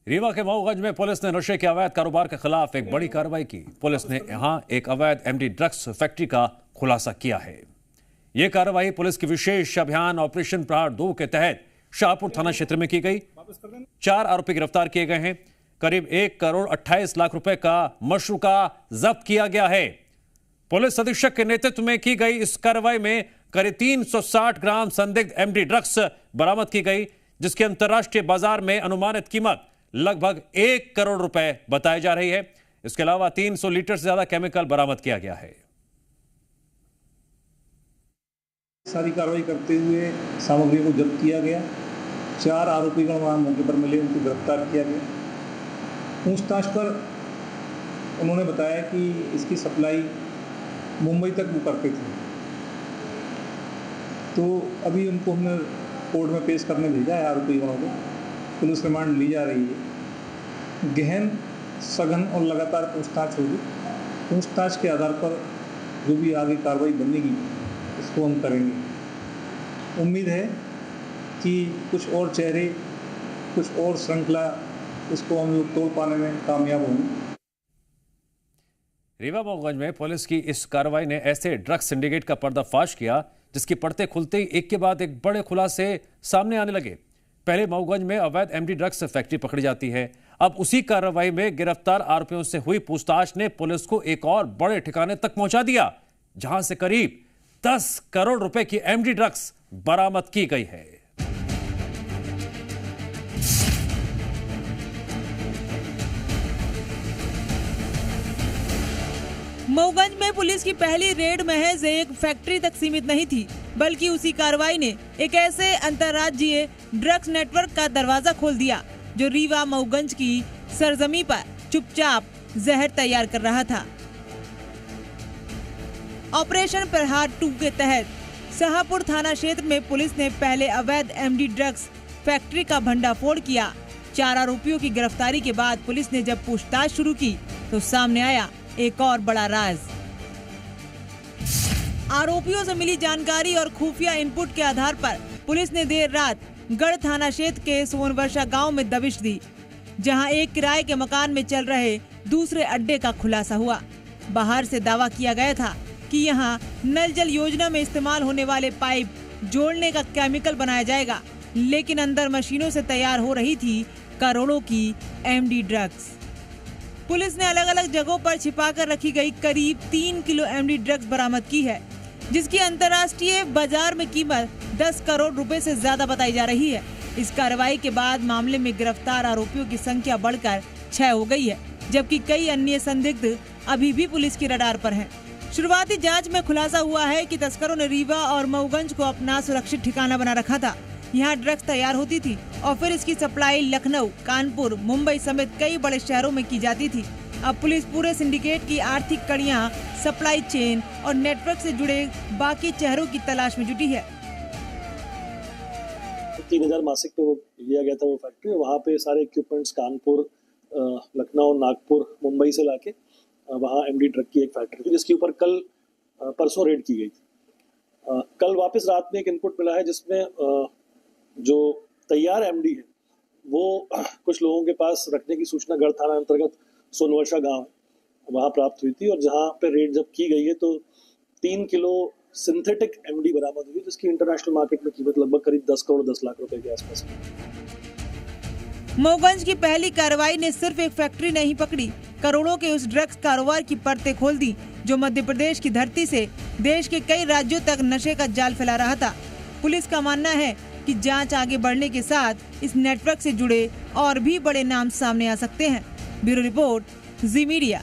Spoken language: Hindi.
रीवा के मऊगंज में पुलिस ने नशे के अवैध कारोबार के खिलाफ एक बड़ी कार्रवाई की। पुलिस ने यहां एक अवैध एमडी ड्रग्स फैक्ट्री का खुलासा किया है। यह कार्रवाई पुलिस की विशेष अभियान ऑपरेशन प्रहार 2 के तहत शाहपुर थाना क्षेत्र में की गई। 4 आरोपी गिरफ्तार किए गए हैं। करीब 1 करोड़ 28 लाख रुपए का मशरूका जब्त किया गया है। पुलिस अधीक्षक के नेतृत्व में की गई इस कार्रवाई में करीब 360 ग्राम संदिग्ध एमडी ड्रग्स बरामद की गई, जिसकी अंतर्राष्ट्रीय बाजार में अनुमानित कीमत लगभग 1 करोड़ रुपए बताई जा रही है। इसके अलावा 300 लीटर से ज्यादा केमिकल बरामद किया गया है। सारी कार्रवाई करते हुए सामग्री को जब्त किया गया। 4 आरोपीगण वहां मौके पर मिले, उनको गिरफ्तार किया गया। पूछताछ पर उन्होंने बताया कि इसकी सप्लाई मुंबई तक वो करते थे। तो अभी उनको हमने कोर्ट में पेश करने भेजा है। आरोपीगणों को पुलिस रिमांड ली जा रही है। गहन, सघन और लगातार पूछताछ होगी। पूछताछ के आधार पर जो भी आगे कार्रवाई बनेगी इसको हम करेंगे। उम्मीद है कि कुछ और चेहरे, कुछ और श्रृंखला इसको हम लोग तोड़ पाने में कामयाब होंगे। रीवा मऊगंज में पुलिस की इस कार्रवाई ने ऐसे ड्रग्स सिंडिकेट का पर्दाफाश किया जिसकी पड़ते खुलते ही एक के बाद एक बड़े खुलासे सामने आने लगे। पहले मऊगंज में अवैध एमडी ड्रग्स फैक्ट्री पकड़ी जाती है। अब उसी कार्रवाई में गिरफ्तार आरोपियों से हुई पूछताछ ने पुलिस को एक और बड़े ठिकाने तक पहुंचा दिया, जहां से करीब 10 करोड़ रुपए की एमडी ड्रग्स बरामद की गई है। मऊगंज में पुलिस की पहली रेड महज एक फैक्ट्री तक सीमित नहीं थी, बल्कि उसी कार्रवाई ने एक ऐसे अंतर्राज्यीय ड्रग्स नेटवर्क का दरवाजा खोल दिया जो रीवा मऊगंज की सरजमी पर चुपचाप जहर तैयार कर रहा था। ऑपरेशन प्रहार 2 के तहत शाहपुर थाना क्षेत्र में पुलिस ने पहले अवैध एमडी ड्रग्स फैक्ट्री का भंडाफोड़ किया। 4 आरोपियों की गिरफ्तारी के बाद पुलिस ने जब पूछताछ शुरू की तो सामने आया एक और बड़ा राज। आरोपियों से मिली जानकारी और खुफिया इनपुट के आधार पर पुलिस ने देर रात गढ़ थाना क्षेत्र के सोनवर्षा गांव में दबिश दी, जहां एक किराए के मकान में चल रहे दूसरे अड्डे का खुलासा हुआ। बाहर से दावा किया गया था कि यहां नल जल योजना में इस्तेमाल होने वाले पाइप जोड़ने का केमिकल बनाया जाएगा, लेकिन अंदर मशीनों से तैयार हो रही थी करोड़ों की एमडी ड्रग्स। पुलिस ने अलग अलग जगहों पर छिपाकर रखी गई करीब 3 किलो एमडी ड्रग्स बरामद की है, जिसकी अंतर्राष्ट्रीय बाजार में कीमत 10 करोड़ रुपए से ज्यादा बताई जा रही है। इस कार्रवाई के बाद मामले में गिरफ्तार आरोपियों की संख्या बढ़कर 6 हो गई है, जबकि कई अन्य संदिग्ध अभी भी पुलिस की रडार पर हैं। शुरुआती जांच में खुलासा हुआ है कि तस्करों ने रीवा और मऊगंज को अपना सुरक्षित ठिकाना बना रखा था। यहाँ ड्रग्स तैयार होती थी और फिर इसकी सप्लाई लखनऊ, कानपुर, मुंबई समेत कई बड़े शहरों में की जाती थी। अब पुलिस पूरे सिंडिकेट की आर्थिक कड़ियाँ, सप्लाई चेन और नेटवर्क से जुड़े बाकी चेहरों की तलाश में जुटी है। 3000 मासिक पे वो लिया गया था वो फैक्ट्री। वहाँ पे सारे इक्विपमेंट्स कानपुर, लखनऊ, नागपुर, मुंबई से लाके वहाँ एमडी ड्रग की एक फैक्ट्री थी, जिसके ऊपर कल परसों रेड की गई थी। कल वापस रात में एक इनपुट मिला है जिसमें जो तैयार एमडी है वो कुछ लोगों के पास रखने की सूचना गढ़ थाना अंतर्गत सोनवर्षा गांव है वहाँ प्राप्त हुई थी, और जहाँ पे रेड जब की गई है तो 3 किलो सिंथेटिक एमडी बरामद हुई, जिसकी इंटरनेशनल मार्केट में कीमत लगभग करीब 10 करोड़ 10 लाख रुपए के आसपास है। मऊगंज की पहली कार्रवाई ने सिर्फ एक फैक्ट्री नहीं पकड़ी, करोड़ों के उस ड्रग्स कारोबार की परतें खोल दी जो मध्य प्रदेश की धरती से देश के कई राज्यों तक नशे का जाल फैला रहा था। पुलिस का मानना है कि जांच आगे बढ़ने के साथ इस नेटवर्क से जुड़े और भी बड़े नाम सामने आ सकते हैं। ब्यूरो रिपोर्ट, जी मीडिया।